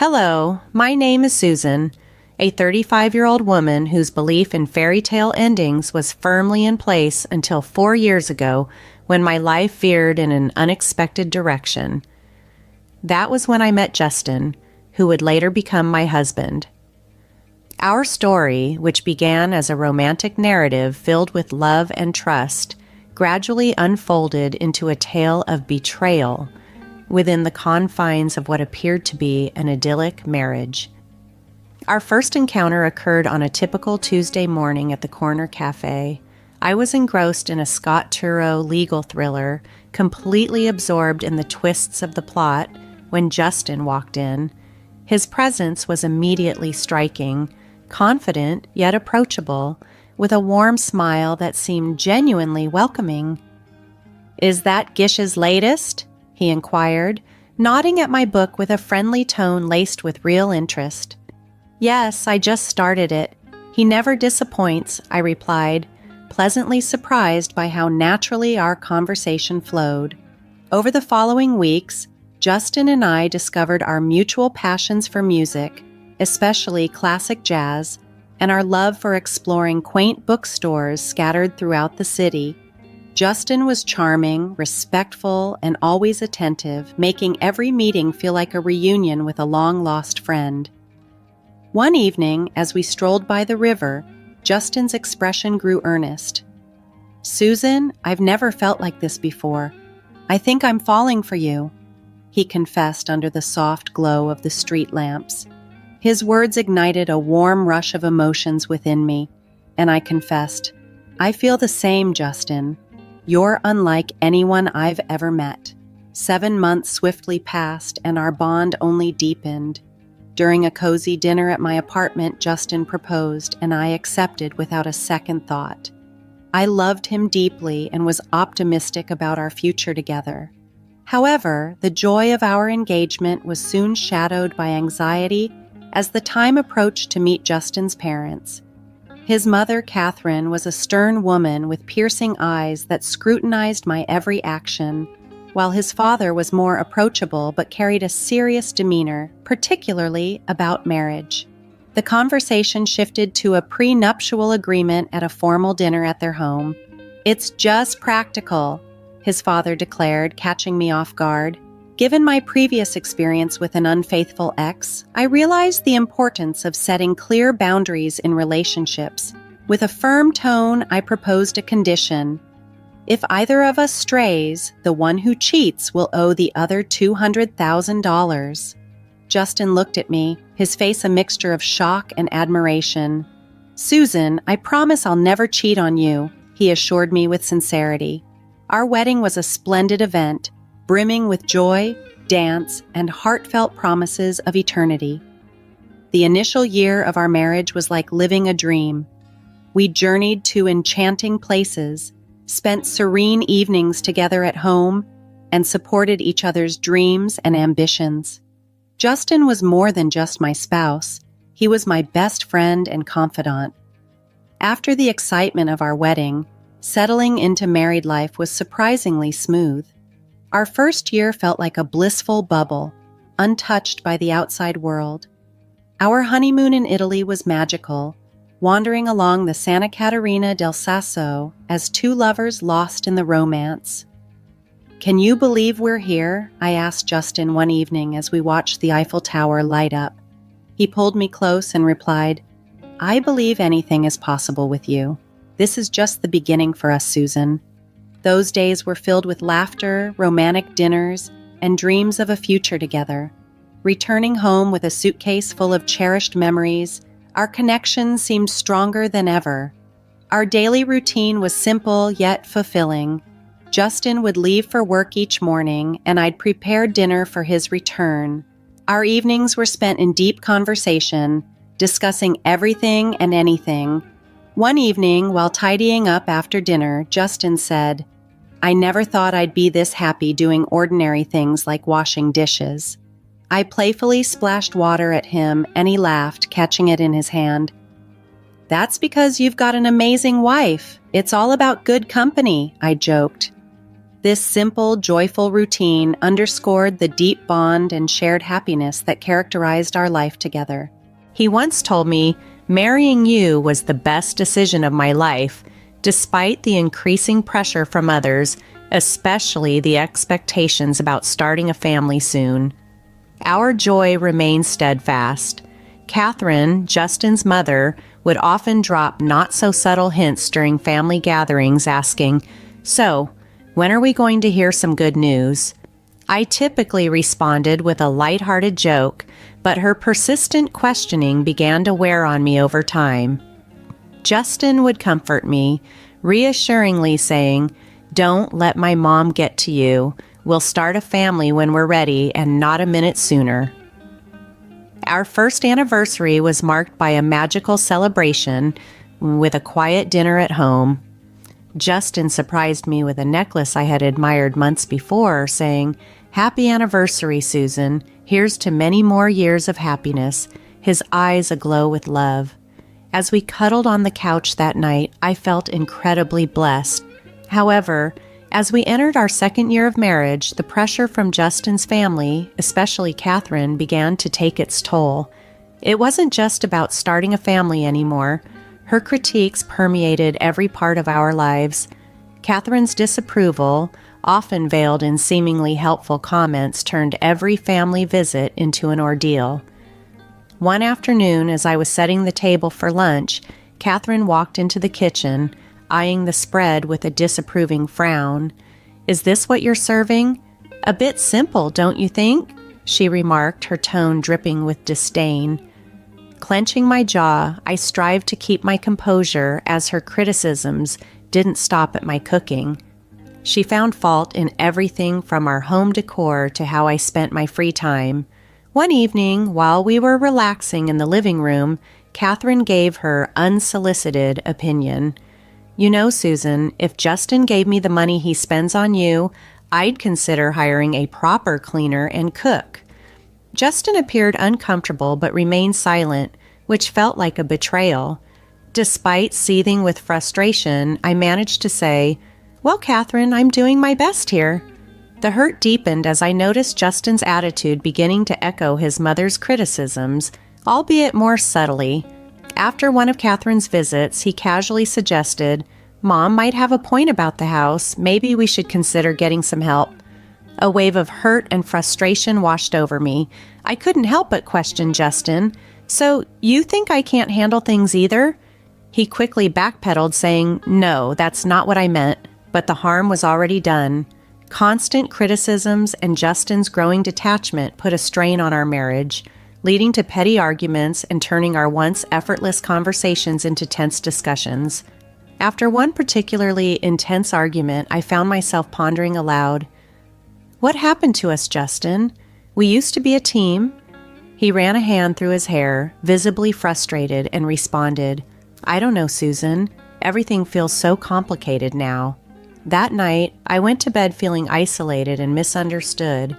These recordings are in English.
Hello, my name is Susan, a 35-year-old woman whose belief in fairy tale endings was firmly in place until 4 years ago when my life veered in an unexpected direction. That was when I met Justin, who would later become my husband. Our story, which began as a romantic narrative filled with love and trust, gradually unfolded into a tale of betrayal within the confines of what appeared to be an idyllic marriage. Our first encounter occurred on a typical Tuesday morning at the corner cafe. I was engrossed in a Scott Turow legal thriller, completely absorbed in the twists of the plot, when Justin walked in. His presence was immediately striking, confident yet approachable, with a warm smile that seemed genuinely welcoming. "Is that Gish's latest?" he inquired, nodding at my book with a friendly tone laced with real interest. "Yes, I just started it. He never disappoints," I replied, pleasantly surprised by how naturally our conversation flowed. Over the following weeks, Justin and I discovered our mutual passions for music, especially classic jazz, and our love for exploring quaint bookstores scattered throughout the city. Justin was charming, respectful, and always attentive, making every meeting feel like a reunion with a long-lost friend. One evening, as we strolled by the river, Justin's expression grew earnest. "Susan, I've never felt like this before. I think I'm falling for you," he confessed under the soft glow of the street lamps. His words ignited a warm rush of emotions within me, and I confessed, "I feel the same, Justin. You're unlike anyone I've ever met." 7 months swiftly passed, and our bond only deepened. During a cozy dinner at my apartment, Justin proposed, and I accepted without a second thought. I loved him deeply and was optimistic about our future together. However, the joy of our engagement was soon shadowed by anxiety as the time approached to meet Justin's parents. His mother, Catherine, was a stern woman with piercing eyes that scrutinized my every action, while his father was more approachable but carried a serious demeanor, particularly about marriage. The conversation shifted to a prenuptial agreement at a formal dinner at their home. "It's just practical," his father declared, catching me off guard. Given my previous experience with an unfaithful ex, I realized the importance of setting clear boundaries in relationships. With a firm tone, I proposed a condition. If either of us strays, the one who cheats will owe the other $200,000. Justin looked at me, his face a mixture of shock and admiration. "Susan, I promise I'll never cheat on you," he assured me with sincerity. Our wedding was a splendid event, brimming with joy, dance, and heartfelt promises of eternity. The initial year of our marriage was like living a dream. We journeyed to enchanting places, spent serene evenings together at home, and supported each other's dreams and ambitions. Justin was more than just my spouse. He was my best friend and confidant. After the excitement of our wedding, settling into married life was surprisingly smooth. Our first year felt like a blissful bubble, untouched by the outside world. Our honeymoon in Italy was magical, wandering along the Santa Caterina del Sasso as two lovers lost in the romance. "Can you believe we're here?" I asked Justin one evening as we watched the Eiffel Tower light up. He pulled me close and replied, "I believe anything is possible with you. This is just the beginning for us, Susan." Those days were filled with laughter, romantic dinners, and dreams of a future together. Returning home with a suitcase full of cherished memories, our connection seemed stronger than ever. Our daily routine was simple yet fulfilling. Justin would leave for work each morning, and I'd prepare dinner for his return. Our evenings were spent in deep conversation, discussing everything and anything. One evening, while tidying up after dinner, Justin said, "I never thought I'd be this happy doing ordinary things like washing dishes." I playfully splashed water at him, and he laughed, catching it in his hand. "That's because you've got an amazing wife. It's all about good company," I joked. This simple, joyful routine underscored the deep bond and shared happiness that characterized our life together. He once told me, "Marrying you was the best decision of my life, despite the increasing pressure from others, especially the expectations about starting a family soon." Our joy remained steadfast. Catherine, Justin's mother, would often drop not-so-subtle hints during family gatherings asking, "So, when are we going to hear some good news?" I typically responded with a lighthearted joke, but her persistent questioning began to wear on me over time. Justin would comfort me, reassuringly saying, "Don't let my mom get to you. We'll start a family when we're ready and not a minute sooner." Our first anniversary was marked by a magical celebration with a quiet dinner at home. Justin surprised me with a necklace I had admired months before, saying, "Happy anniversary, Susan. Here's to many more years of happiness," his eyes aglow with love. As we cuddled on the couch that night, I felt incredibly blessed. However, as we entered our second year of marriage, the pressure from Justin's family, especially Catherine, began to take its toll. It wasn't just about starting a family anymore. Her critiques permeated every part of our lives. Catherine's disapproval, often veiled in seemingly helpful comments, turned every family visit into an ordeal. One afternoon, as I was setting the table for lunch, Catherine walked into the kitchen, eyeing the spread with a disapproving frown. "Is this what you're serving? A bit simple, don't you think?" she remarked, her tone dripping with disdain. Clenching my jaw, I strived to keep my composure as her criticisms didn't stop at my cooking. She found fault in everything from our home decor to how I spent my free time. One evening, while we were relaxing in the living room, Catherine gave her unsolicited opinion. "You know, Susan, if Justin gave me the money he spends on you, I'd consider hiring a proper cleaner and cook." Justin appeared uncomfortable but remained silent, which felt like a betrayal. Despite seething with frustration, I managed to say, "Well, Catherine, I'm doing my best here." The hurt deepened as I noticed Justin's attitude beginning to echo his mother's criticisms, albeit more subtly. After one of Catherine's visits, he casually suggested, "Mom might have a point about the house. Maybe we should consider getting some help." A wave of hurt and frustration washed over me. I couldn't help but question Justin. "So, you think I can't handle things either?" He quickly backpedaled, saying, "No, that's not what I meant." But the harm was already done. Constant criticisms and Justin's growing detachment put a strain on our marriage, leading to petty arguments and turning our once effortless conversations into tense discussions. After one particularly intense argument, I found myself pondering aloud, "What happened to us, Justin? We used to be a team." He ran a hand through his hair, visibly frustrated, and responded, "I don't know, Susan. Everything feels so complicated now." That night, I went to bed feeling isolated and misunderstood.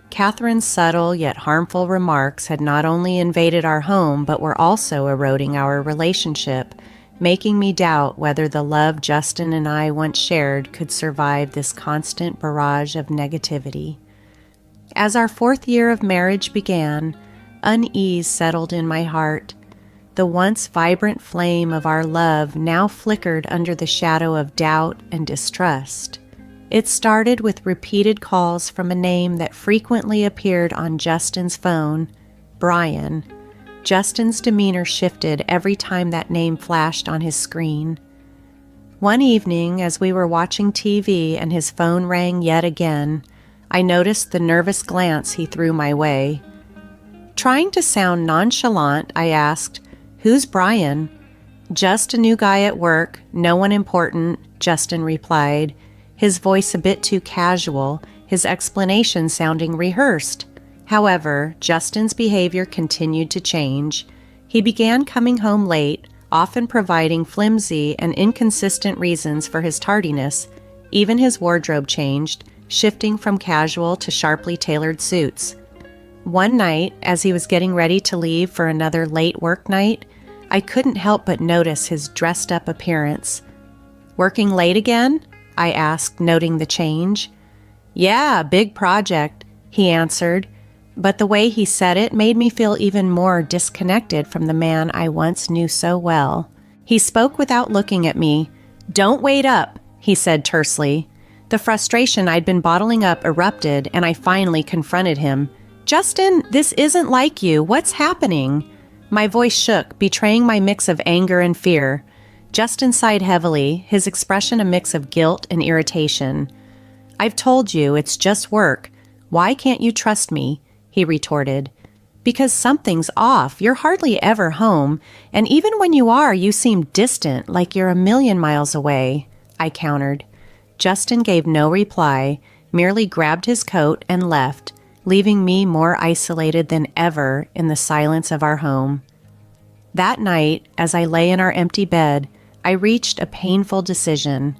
Catherine's subtle yet harmful remarks had not only invaded our home, but were also eroding our relationship, making me doubt whether the love Justin and I once shared could survive this constant barrage of negativity. As our fourth year of marriage began, unease settled in my heart. The once vibrant flame of our love now flickered under the shadow of doubt and distrust. It started with repeated calls from a name that frequently appeared on Justin's phone, Brian. Justin's demeanor shifted every time that name flashed on his screen. One evening, as we were watching TV and his phone rang yet again, I noticed the nervous glance he threw my way. Trying to sound nonchalant, I asked, "Who's Brian?" "Just a new guy at work, no one important," Justin replied, his voice a bit too casual, his explanation sounding rehearsed. However, Justin's behavior continued to change. He began coming home late, often providing flimsy and inconsistent reasons for his tardiness. Even his wardrobe changed, shifting from casual to sharply tailored suits. One night, as he was getting ready to leave for another late work night, I couldn't help but notice his dressed-up appearance. "Working late again?" I asked, noting the change. "Yeah, big project," he answered, but the way he said it made me feel even more disconnected from the man I once knew so well. He spoke without looking at me. "Don't wait up," he said tersely. The frustration I'd been bottling up erupted, and I finally confronted him. "Justin, this isn't like you. What's happening?" My voice shook, betraying my mix of anger and fear. Justin sighed heavily, his expression a mix of guilt and irritation. "I've told you, it's just work. Why can't you trust me?" he retorted. "Because something's off. You're hardly ever home, and even when you are, you seem distant, like you're a million miles away," I countered. Justin gave no reply, merely grabbed his coat and left, leaving me more isolated than ever in the silence of our home. That night, as I lay in our empty bed, I reached a painful decision.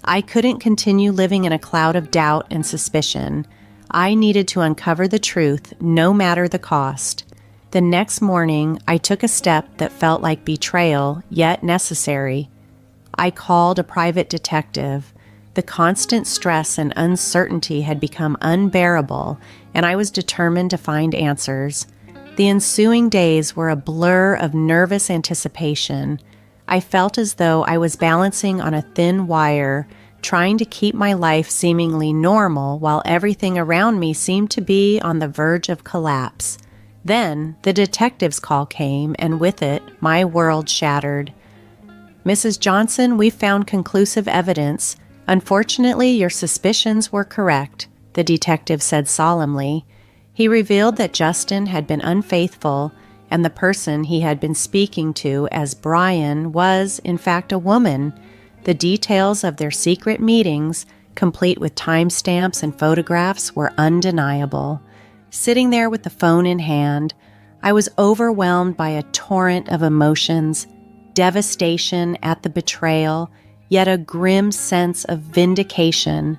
I couldn't continue living in a cloud of doubt and suspicion. I needed to uncover the truth, no matter the cost. The next morning, I took a step that felt like betrayal, yet necessary. I called a private detective. The constant stress and uncertainty had become unbearable, and I was determined to find answers. The ensuing days were a blur of nervous anticipation. I felt as though I was balancing on a thin wire, trying to keep my life seemingly normal while everything around me seemed to be on the verge of collapse. Then the detective's call came, and with it, my world shattered. "Mrs. Johnson, we found conclusive evidence. Unfortunately, your suspicions were correct," the detective said solemnly. He revealed that Justin had been unfaithful, and the person he had been speaking to as Brian was, in fact, a woman. The details of their secret meetings, complete with timestamps and photographs, were undeniable. Sitting there with the phone in hand, I was overwhelmed by a torrent of emotions, devastation at the betrayal, yet a grim sense of vindication.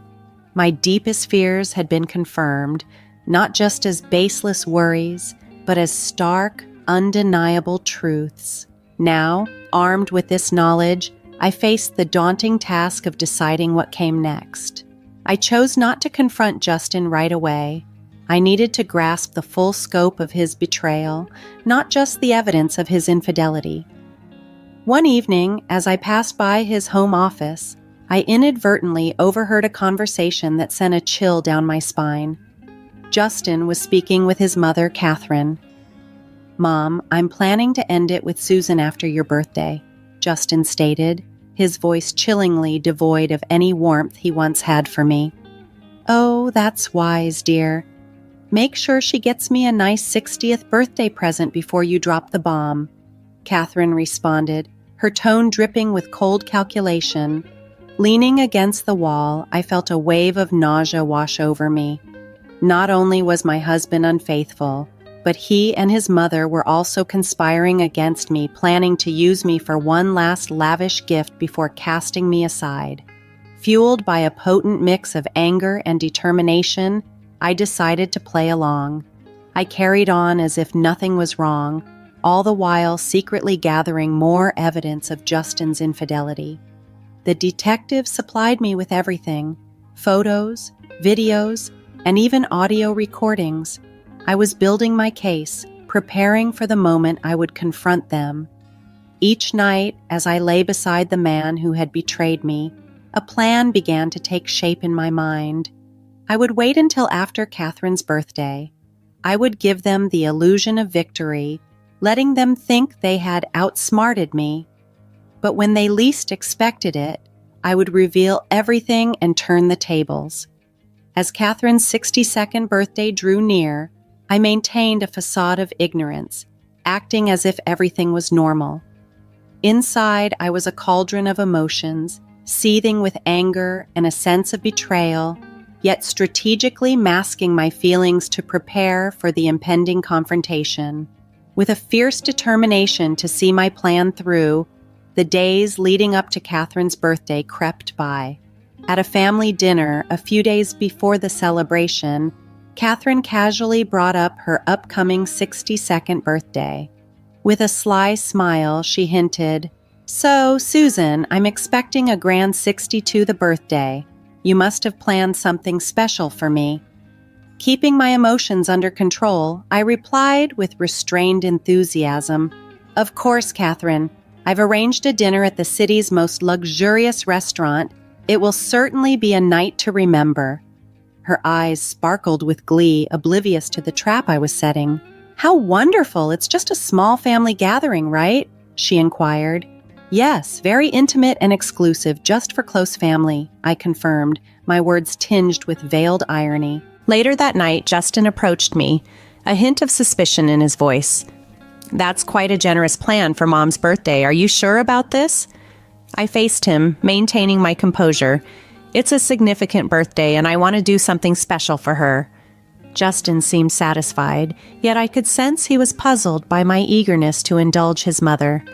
My deepest fears had been confirmed, not just as baseless worries, but as stark, undeniable truths. Now, armed with this knowledge, I faced the daunting task of deciding what came next. I chose not to confront Justin right away. I needed to grasp the full scope of his betrayal, not just the evidence of his infidelity. One evening, as I passed by his home office, I inadvertently overheard a conversation that sent a chill down my spine. Justin was speaking with his mother, Catherine. "Mom, I'm planning to end it with Susan after your birthday," Justin stated, his voice chillingly devoid of any warmth he once had for me. "Oh, that's wise, dear. Make sure she gets me a nice 60th birthday present before you drop the bomb," Catherine responded, her tone dripping with cold calculation. Leaning against the wall, I felt a wave of nausea wash over me. Not only was my husband unfaithful, but he and his mother were also conspiring against me, planning to use me for one last lavish gift before casting me aside. Fueled by a potent mix of anger and determination, I decided to play along. I carried on as if nothing was wrong, all the while secretly gathering more evidence of Justin's infidelity. The detective supplied me with everything: photos, videos, and even audio recordings. I was building my case, preparing for the moment I would confront them. Each night, as I lay beside the man who had betrayed me, a plan began to take shape in my mind. I would wait until after Catherine's birthday. I would give them the illusion of victory, letting them think they had outsmarted me. But when they least expected it, I would reveal everything and turn the tables. As Catherine's 62nd birthday drew near, I maintained a facade of ignorance, acting as if everything was normal. Inside, I was a cauldron of emotions, seething with anger and a sense of betrayal, yet strategically masking my feelings to prepare for the impending confrontation. With a fierce determination to see my plan through, the days leading up to Catherine's birthday crept by. At a family dinner a few days before the celebration, Catherine casually brought up her upcoming 62nd birthday. With a sly smile, she hinted, "So, Susan, I'm expecting a grand 62 the birthday. You must have planned something special for me." Keeping my emotions under control, I replied with restrained enthusiasm, "Of course, Catherine. I've arranged a dinner at the city's most luxurious restaurant. It will certainly be a night to remember." Her eyes sparkled with glee, oblivious to the trap I was setting. "How wonderful! It's just a small family gathering, right?" she inquired. "Yes, very intimate and exclusive, just for close family," I confirmed, my words tinged with veiled irony. Later that night, Justin approached me, a hint of suspicion in his voice. "That's quite a generous plan for Mom's birthday. Are you sure about this?" I faced him, maintaining my composure. "It's a significant birthday, and I want to do something special for her." Justin seemed satisfied, yet I could sense he was puzzled by my eagerness to indulge his mother.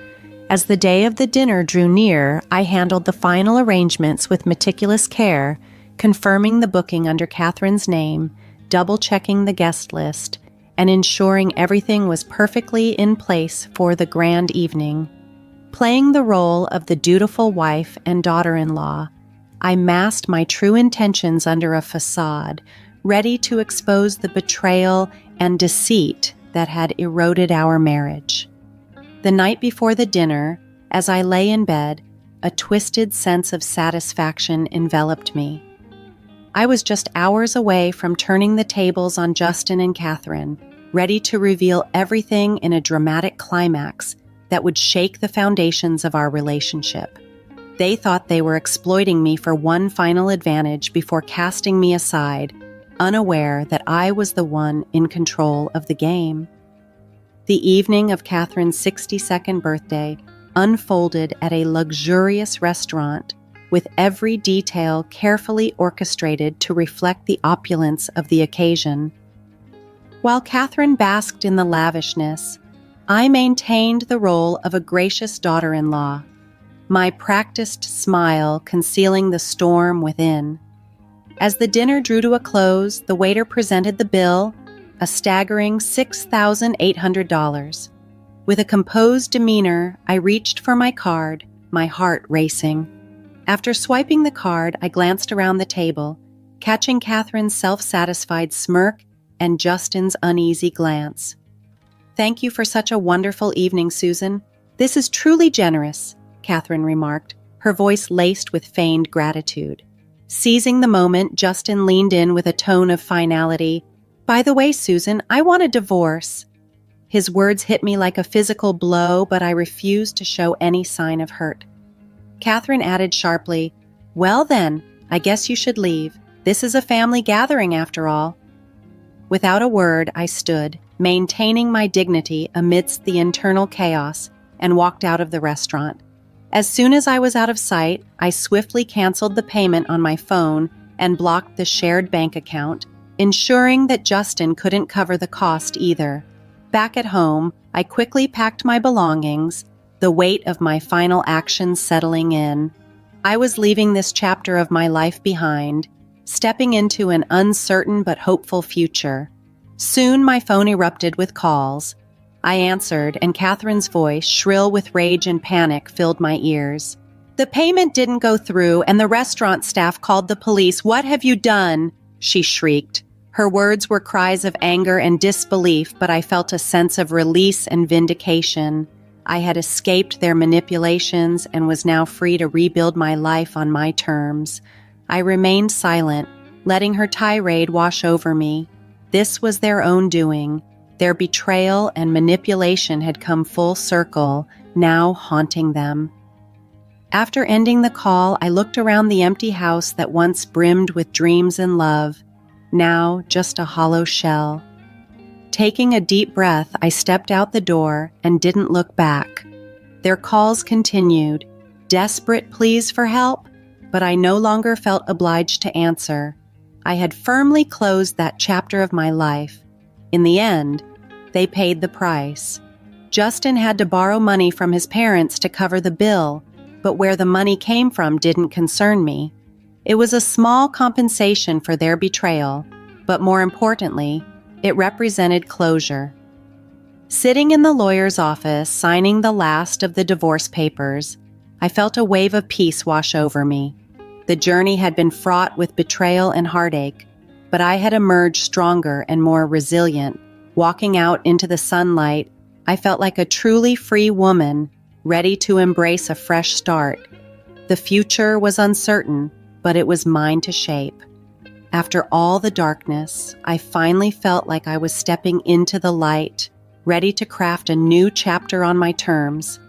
As the day of the dinner drew near, I handled the final arrangements with meticulous care, confirming the booking under Catherine's name, double-checking the guest list, and ensuring everything was perfectly in place for the grand evening. Playing the role of the dutiful wife and daughter-in-law, I masked my true intentions under a facade, ready to expose the betrayal and deceit that had eroded our marriage. The night before the dinner, as I lay in bed, a twisted sense of satisfaction enveloped me. I was just hours away from turning the tables on Justin and Catherine, ready to reveal everything in a dramatic climax that would shake the foundations of our relationship. They thought they were exploiting me for one final advantage before casting me aside, unaware that I was the one in control of the game. The evening of Catherine's 62nd birthday unfolded at a luxurious restaurant, with every detail carefully orchestrated to reflect the opulence of the occasion. While Catherine basked in the lavishness, I maintained the role of a gracious daughter-in-law, my practiced smile concealing the storm within. As the dinner drew to a close, the waiter presented the bill, a staggering $6,800. With a composed demeanor, I reached for my card, my heart racing. After swiping the card, I glanced around the table, catching Catherine's self-satisfied smirk and Justin's uneasy glance. "Thank you for such a wonderful evening, Susan. This is truly generous," Catherine remarked, her voice laced with feigned gratitude. Seizing the moment, Justin leaned in with a tone of finality. "By the way, Susan, I want a divorce." His words hit me like a physical blow, but I refused to show any sign of hurt. Catherine added sharply, "Well then, I guess you should leave. This is a family gathering after all." Without a word, I stood, maintaining my dignity amidst the internal chaos, and walked out of the restaurant. As soon as I was out of sight, I swiftly canceled the payment on my phone and blocked the shared bank account, ensuring that Justin couldn't cover the cost either. Back at home, I quickly packed my belongings, the weight of my final actions settling in. I was leaving this chapter of my life behind, stepping into an uncertain but hopeful future. Soon my phone erupted with calls. I answered, and Catherine's voice, shrill with rage and panic, filled my ears. "The payment didn't go through, and the restaurant staff called the police. What have you done?" she shrieked. Her words were cries of anger and disbelief, but I felt a sense of release and vindication. I had escaped their manipulations and was now free to rebuild my life on my terms. I remained silent, letting her tirade wash over me. This was their own doing. Their betrayal and manipulation had come full circle, now haunting them. After ending the call, I looked around the empty house that once brimmed with dreams and love, now just a hollow shell. Taking a deep breath, I stepped out the door and didn't look back. Their calls continued, desperate pleas for help, but I no longer felt obliged to answer. I had firmly closed that chapter of my life. In the end, they paid the price. Justin had to borrow money from his parents to cover the bill, but where the money came from didn't concern me. It was a small compensation for their betrayal, but more importantly, it represented closure. Sitting in the lawyer's office, signing the last of the divorce papers, I felt a wave of peace wash over me. The journey had been fraught with betrayal and heartache, but I had emerged stronger and more resilient. Walking out into the sunlight, I felt like a truly free woman, ready to embrace a fresh start. The future was uncertain, but it was mine to shape. After all the darkness, I finally felt like I was stepping into the light, ready to craft a new chapter on my terms.